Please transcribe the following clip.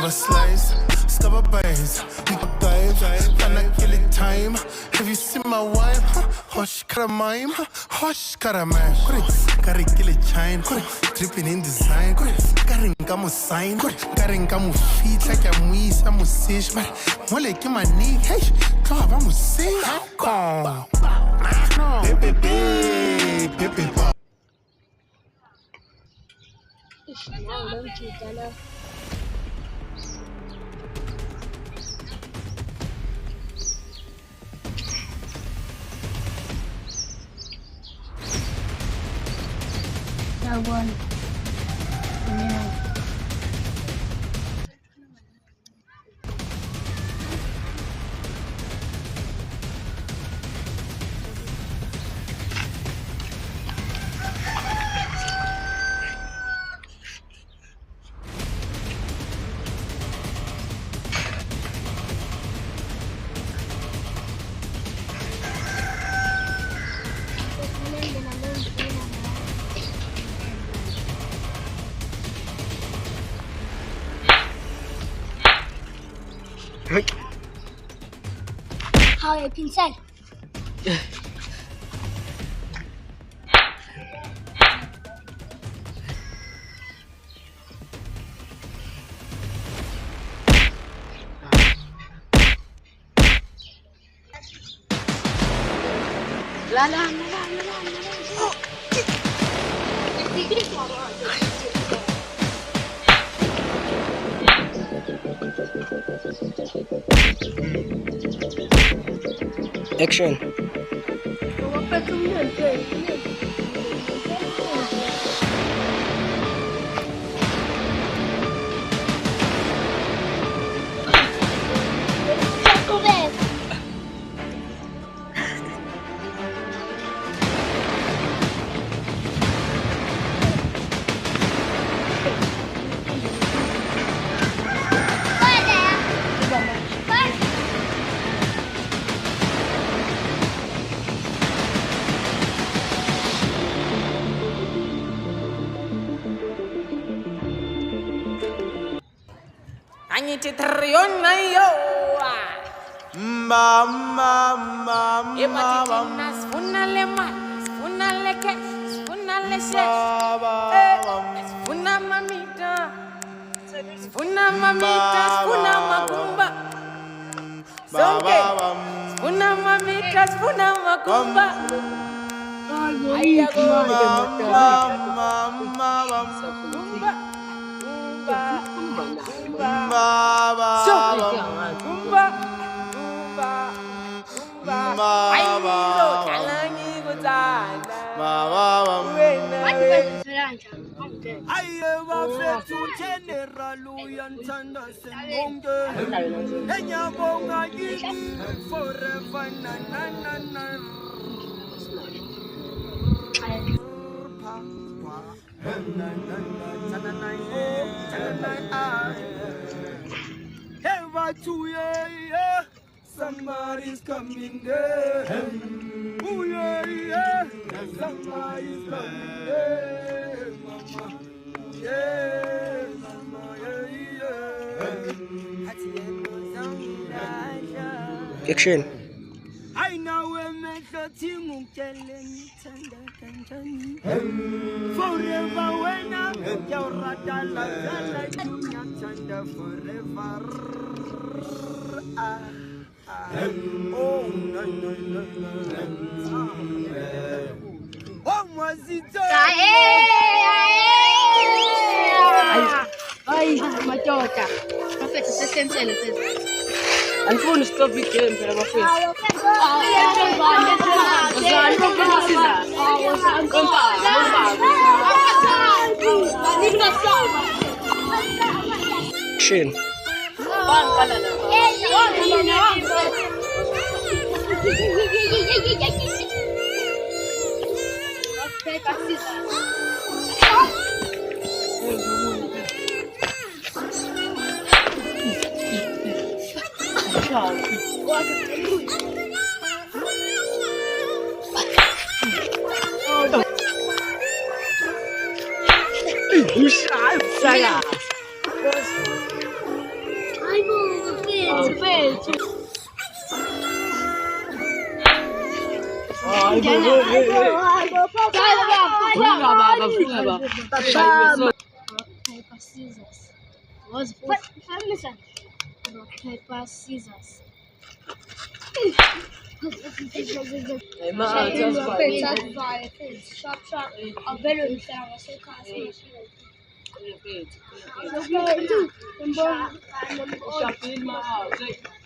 Scabba slice, scabba bites, dives, tryna kill it time. Have you seen my wife? Hush, karamime, hush, karamime. Gotta kill it chine, dripping in design. Gotta come sign, gotta come feet like a moise, I'm a sish, but mole give my knee, hey, club, I'm a sing. Pepe. That one. Yeah. Har jeg pincel? La. Action. Somebody's coming there. Ooh, yeah. Somebody's coming there. Mama. Yeah, mama, yeah. Action. I know we make a team telling kanjani. Forever when I'm your radala forever. Oh, no. Oh, Mazito. Ai, machoka. Bafethu sesenzele phezulu. Andifuni stop igame phela bafethu. Action. Paper, scissors. What's rock, paper, scissors. Sharp, sharp. A very Shop in my house.